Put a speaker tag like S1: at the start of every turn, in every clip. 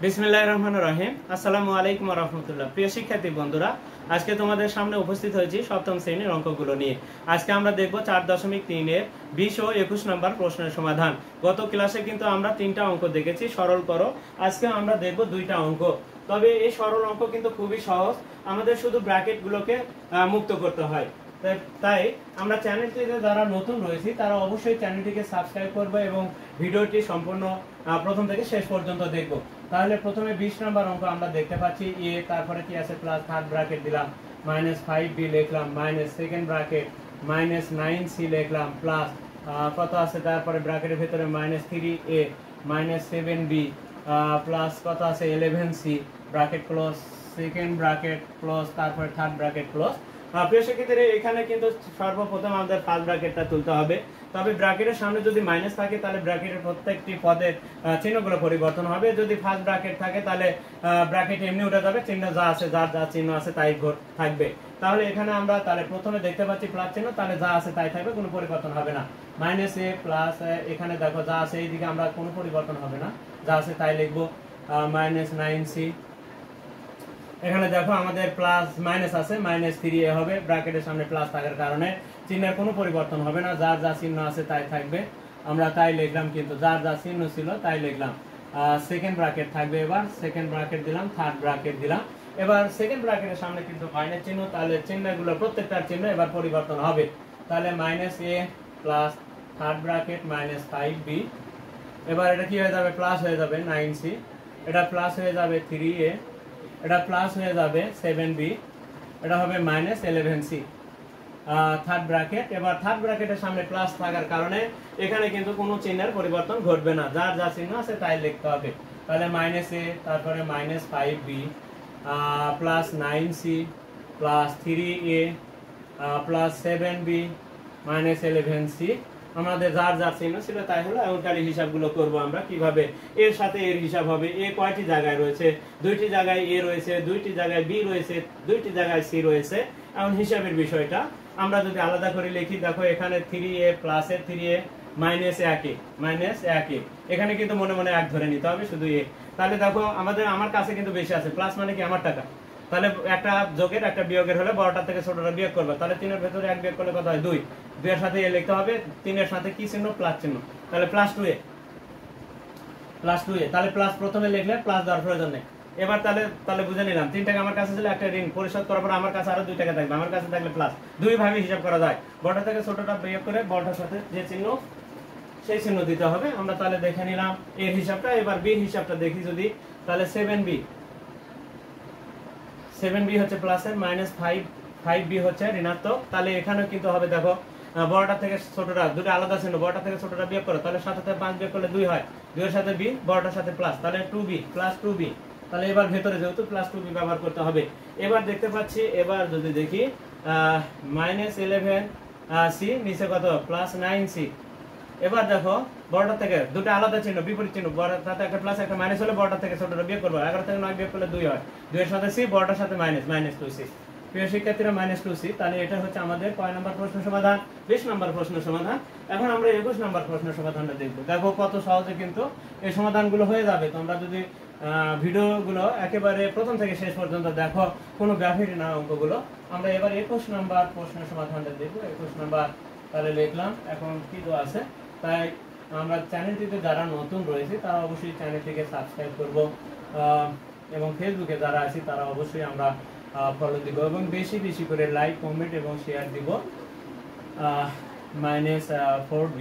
S1: বিসমিল্লাহির রহমানির রহিম। আসসালামু আলাইকুম ওয়া রাহমাতুল্লাহ। প্রিয় শিক্ষার্থী বন্ধুরা, আজকে তোমাদের সামনে উপস্থিত হয়েছি সপ্তম শ্রেণীর অঙ্কগুলো নিয়ে। আজকে আমরা দেখব 4.3 এর 20 ও 21 নম্বর প্রশ্নের সমাধান। গত ক্লাসে কিন্তু আমরা 3টা অঙ্ক দেখেছি, সরল করো। আজকে আমরা দেখব 2টা অঙ্ক। তবে এই সরল অঙ্ক কিন্তু খুবই সহজ, আমাদের শুধু ব্র্যাকেটগুলোকে মুক্ত করতে হয়। তাই আমরা চ্যানেলটিতে যারা নতুন রয়েছি তারা অবশ্যই চ্যানেলটিকে সাবস্ক্রাইব করবে এবং ভিডিওটি সম্পূর্ণ প্রথম থেকে শেষ পর্যন্ত দেখব। তাহলে প্রথমে 20 নম্বর অঙ্ক আমরা দেখতে পাচ্ছি এ, তারপরে কি আছে প্লাস থার্ড ব্র্যাকেট দিলাম, -5b লিখলাম, মাইনাস সেকেন্ড ব্র্যাকেট -9c লিখলাম, প্লাস কত আছে তারপরে ব্র্যাকেটের ভিতরে -3a -7b প্লাস কত আছে 11c bracket close, second bracket close, তারপরে থার্ড ব্র্যাকেট ক্লোজ। প্রিয় শিক্ষার্থীরা, এখানে কিন্তু সর্বপ্রথম আমাদের ফার্স্ট ব্র্যাকেটটা তুলতে হবে। তবে ব্র্যাকেটের সামনে যদি মাইনাস থাকে তাহলে ব্র্যাকেটের প্রত্যেকটি পদের চিহ্নগুলো পরিবর্তন হবে। যদি ফার্স্ট ব্র্যাকেট থাকে তাহলে ব্র্যাকেট এমনি উঠে যাবে, চিহ্ন যা আছে যার যা চিহ্ন আছে তাই থাকবে। তাহলে এখানে আমরা তাহলে প্রথমে দেখতে পাচ্ছি প্লাস চিহ্ন, তাহলে যা আছে তাই থাকবে, কোনো পরিবর্তন হবে না। -a প্লাস এখানে দেখো যা আছে এইদিকে আমরা কোনো পরিবর্তন হবে না, যা আছে তাই লিখবো। -9c এখানে দেখো আমাদের প্লাস মাইনাস আছে, -3a হবে, ব্র্যাকেটের সামনে প্লাস থাকার কারণে চিহ্নের কোনো পরিবর্তন হবে না, যার যা চিহ্ন আছে তাই থাকবে, আমরা তাই লিখলাম, কিন্তু যার যা চিহ্ন ছিল তাই লিখলাম। সেকেন্ড ব্র্যাকেট থাকবে, এবার সেকেন্ড ব্র্যাকেট দিলাম, থার্ড ব্র্যাকেট দিলাম। এবার সেকেন্ড ব্র্যাকেটের সামনে কিন্তু মাইনাস চিহ্ন, তাহলে চিহ্নগুলো প্রত্যেকটার চিহ্ন এবার পরিবর্তন হবে। তাহলে -a plus third bracket -5b, এবার এটা কি হয়ে যাবে, প্লাস হয়ে যাবে 9c, এটা প্লাস হয়ে যাবে 3a, এটা প্লাস হয়ে যাবে 7b, এটা হবে -11c থার্ড ব্র্যাকেট। এবার থার্ড ব্র্যাকেটের সামনে প্লাস থাকার কারণে এখানে কিন্তু কোনো চিহ্নের পরিবর্তন ঘটবে না, যার যা চিহ্ন আছে তাই লিখতে হবে। তাহলে -a তারপরে -5b plus 9c plus 3a plus 7b -11c, আমাদের যার যার চিহ্ন ছিল তাই হলো। এমনটারই হিসাবগুলো করব আমরা কিভাবে। এর সাথে এর হিসাব হবে, এ কয়টি জায়গায় রয়েছে, 2টি জায়গায় এ রয়েছে, 2টি জায়গায় বি রয়েছে, 2টি জায়গায় সি রয়েছে। এমন হিসাবের বিষয়টা আমরা যদি আলাদা করে লিখি, দেখো এখানে 3a প্লাসের 3a -1 এখানে কিন্তু মনে মনে 1 ধরে নিতে হবে, শুধু এ। তাহলে দেখো আমার কাছে কিন্তু বেশি আছে, প্লাস মানে কি আমার টাকা, তাহলে একটা যোগের একটা বিয়োগের হলে বড়টা থেকে ছোটটা বিয়োগ করবে, তাহলে 3 এর ভেতরে 1 বিয়োগ করলে কত হয় 2, 2 এর সাথে এ লিখতে হবে, 3 এর সাথে কি চিহ্ন, প্লাস চিহ্ন, তাহলে +2a, তাহলে প্লাস প্রথমে লিখলে প্লাস দেওয়ার প্রয়োজন নেই। এবার তাহলে বুঝে নিলাম 3 টাকা আমার কাছে ছিল, একটা ঋণ পরিশোধ করার পর আমার কাছে আরো 2 টাকা থাকবে, আমার কাছে থাকলে প্লাস। দুই ভাবে হিসাব করা যায়, বড়টা থেকে ছোটটা বিয়োগ করে বড়টার সাথে যে চিহ্ন সেই চিহ্ন দিতে হবে। আমরা তাহলে দেখে নিলাম এর হিসাবটা। এবার বি হিসাবটা দেখি যদি, তাহলে 7b হচ্ছে প্লাসের, -5b হচ্ছে ঋণাত্মক, তাহলে এখানেও কিন্তু হবে, দেখো বড়টা থেকে ছোটটা দুটো আলাদা চিহ্ন, বড়টা থেকে ছোটটা বিয়োগ করো, তাহলে 7 থেকে 5 বিয়োগ করলে 2 হয়, 2 এর সাথে b, বড়টার সাথে প্লাস, তাহলে 2b প্লাস 2b, তাহলে এবার ভেতরে যেহেতু প্লাস 2b ব্যবহার করতে হবে। এবার দেখতে পাচ্ছি, এবার যদি দেখি -11c নিচে কত +9c, এবার দেখো বড়টা থেকে দুটো আলাদা চিহ্ন, বিপরীত চিহ্ন, বড়টাতে একটা প্লাস একটা মাইনাস হলে বড়টা থেকে ছোটটা বিয়োগ করবো, 11 থেকে 9 বিয়োগ করলে 2 হয়, 2 এর সাথে c, বড়টার সাথে -2c। প্রিয় শিক্ষার্থীরা, -2c, তাহলে এটা হচ্ছে আমাদের কয় নম্বর প্রশ্ন সমাধান, 20 নম্বর প্রশ্ন সমাধান। এখন আমরা 21 নম্বর প্রশ্ন সমাধানটা দেখবো। দেখো কত সহজে কিন্তু এই সমাধানগুলো হয়ে যাবে, তোমরা যদি ভিডিওগুলো একেবারে প্রথম থেকে শেষ পর্যন্ত দেখো, কোনো ব্যাপারই না অঙ্কগুলো। আমরা এবার 21 নম্বর প্রশ্ন সমাধানটা দেখবো। 21 নম্বর তাহলে লিখলাম, এখন কি তো আছে, তাই আমরা চ্যানেলটিতে যারা নতুন রয়েছে তারা অবশ্যই চ্যানেলটিকে সাবস্ক্রাইব করব, এবং ফেসবুকে যারা আছি তারা অবশ্যই আমরা ফলো দিব, এবং বেশি বেশি করে লাইক, কমেন্ট এবং শেয়ার দিব। -4b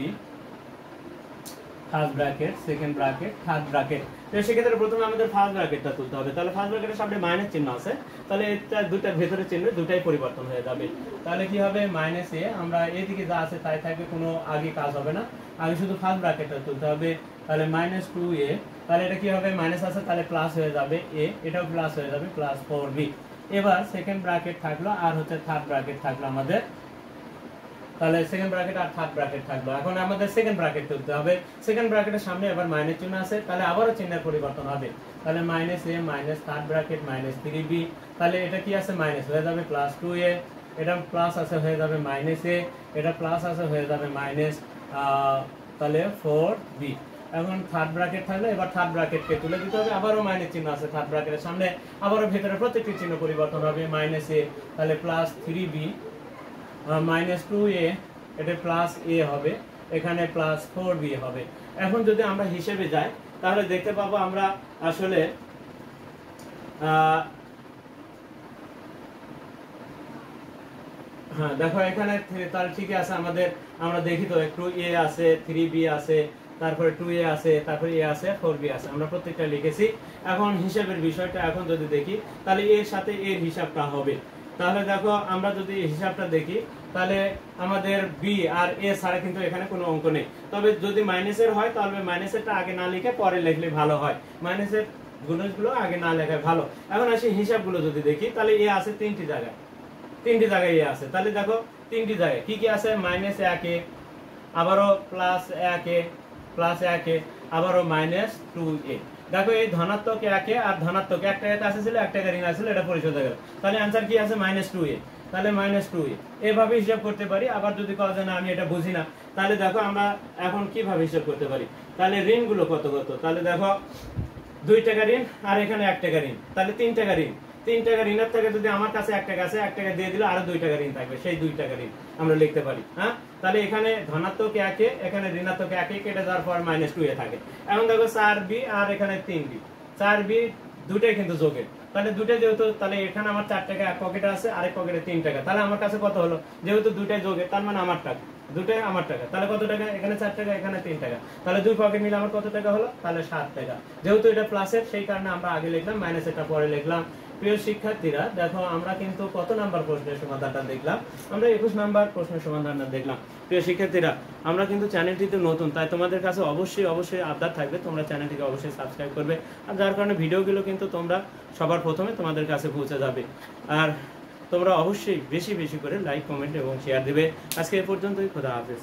S1: first bracket, second bracket, third bracket. তো সেক্ষেত্রে প্রথমে আমাদের ফার্স্ট ব্র্যাকেটটা তুলতে হবে। তাহলে ফার্স্ট ব্র্যাকেটের সামনে মাইনাস চিহ্ন আছে, তাহলে এটা দুটার ভেতরে চিহ্ন দুটাই পরিবর্তন হয়ে যাবে। তাহলে কি হবে, -a, আমরা এদিকে যা আছে তাই থাকবে, কোনো আগে কাজ হবে না, আগে শুধু ফার্স্ট ব্র্যাকেটটা তুলতে হবে। তাহলে -2a, তাহলে এটা কি হবে, মাইনাস আছে তাহলে প্লাস হয়ে যাবে a, এটাও প্লাস হয়ে যাবে, +4b। এবার সেকেন্ড ব্র্যাকেট থাকলো আর হচ্ছে থার্ড ব্র্যাকেট থাকলো আমাদের, তাহলে সেকেন্ড ব্র্যাকেট আর থার্ড ব্র্যাকেট থাকলো। এখন আমাদের সেকেন্ড ব্র্যাকেট তুলতে হবে। সেকেন্ড ব্র্যাকেটের সামনে এবার মাইনাস চিহ্ন আছে, তাহলে আবারও চিহ্নের পরিবর্তন হবে, তাহলে -a থার্ড ব্র্যাকেট -3b, তাহলে এটা কি আছে, মাইনাস হয়ে যাবে +2a, এটা প্লাস আছে হয়ে যাবে -a, এটা প্লাস আছে হয়ে যাবে তাহলে 4b। এখন থার্ড ব্র্যাকেট থাকলে এবার থার্ড ব্র্যাকেটকে তুলে দিতে হবে, আবারও মাইনাস চিহ্ন আছে থার্ড ব্র্যাকেটের সামনে, আবারও ভেতরে প্রত্যেকটি চিহ্ন পরিবর্তন হবে, মাইনাস এ তাহলে প্লাস 3b মাইনাস 2a, এটা প্লাস a হবে, এখানে প্লাস 4b হবে। এখন যদি আমরা হিসেবে যাই তাহলে দেখতে পাবো আমরা আসলে হ্যাঁ দেখো এখানে তাহলে ঠিকই আছে আমাদের, আমরা দেখি তো একটু a আছে, 3b আছে, তারপরে 2a আছে, তারপরে a আছে, 4b আছে, আমরা প্রত্যেকটা লিখেছি। এখন হিসাবের বিষয়টা এখন যদি দেখি তাহলে এর সাথে এর হিসাবটা হবে। তাহলে দেখো আমরা যদি হিসাবটা দেখি তাহলে আমাদের b আর a ছাড়া কিন্তু এখানে কোনো অঙ্ক নেই। তবে যদি মাইনাসের হয় তাহলে মাইনাসেরটা আগে না লিখে পরে লিখলে ভালো হয়, মাইনাসের গুণজগুলো আগে না লেখায় ভালো। এখন আসি হিসাবগুলো যদি দেখি তাহলে a আছে তিনটি জায়গায় এ আছে, তাহলে দেখো তিনটি জায়গায় কি কি আছে, মাইনাস 1 এ, আবারও প্লাস 1 এ, আবারও মাইনাস 2a। দেখো এই ধনাত্মক 1 এ আর ধনাত্মক 1 টাকা কাছে ছিল 1 টাকা ঋণ আছিল, এটা পরিশোধ হয়ে গেল, তাহলে आंसर কি আছে মাইনাস 2a, তাহলে মাইনাস 2a এভাবে হিসাব করতে পারি। আবার যদি কওয়া যায় না আমি এটা বুঝি না, তাহলে দেখো আমরা এখন কিভাবে হিসাব করতে পারি, তাহলে ঋণগুলো কত কত, তাহলে দেখো 2 টাকা ঋণ আর এখানে 1 টাকা ঋণ, তাহলে 3 টাকা ঋণ, 3 টাকা ঋণের থেকে যদি আমার কাছে 1 টাকা আছে 1 টাকা দিয়ে দিলে আরো 2 টাকা ঋণ থাকবে, সেই 2 টাকা ঋণ আমরা লিখতে পারি। হ্যাঁ, তাহলে এখানে ধনাত্মক 1 এ, এখানে ঋণাত্মক 1 এ কেটে যাওয়ার পর মাইনাস 2 এ থাকে। এখন দেখো 4b আর এখানে 3b, 4b দুটাই কিন্তু যোগের, তাহলে দুটাই যেহেতু, তাহলে এখানে আমার 4 টাকা এক পকেটে আছে, আরেক পকেটে 3 টাকা, তাহলে আমার কাছে কত হলো, যেহেতু দুটাই যোগে তার মানে আমার টাকা, দুটাই আমার টাকা, তাহলে কত টাকা, এখানে 4 টাকা এখানে 3 টাকা, তাহলে দুই পকেট মিলে আমার কত টাকা হলো, তাহলে 7 টাকা। যেহেতু এটা প্লাসের সেই কারণে আমরা আগে লিখলাম, মাইনাসেরটা পরে লিখলাম। প্রিয় শিক্ষার্থীরা দেখো আমরা কিন্তু কত নাম্বার প্রশ্নের সমাধানটা দেখলাম, আমরা 21 নাম্বার প্রশ্নের সমাধানটা দেখলাম। প্রিয় শিক্ষার্থীরা আমরা কিন্তু চ্যানেলটিতে নতুন, তাই তোমাদের কাছে অবশ্যই আবদার থাকবে তোমরা চ্যানেলটিকে অবশ্যই সাবস্ক্রাইব করবে, আর যার কারণে ভিডিওগুলো কিন্তু তোমরা সবার প্রথমে তোমাদের কাছে পৌঁছে যাবে। আর তোমরা অবশ্যই বেশি করে লাইক, কমেন্ট এবং শেয়ার দিবে। আজকে এ পর্যন্তই, খোদা হাফেজ।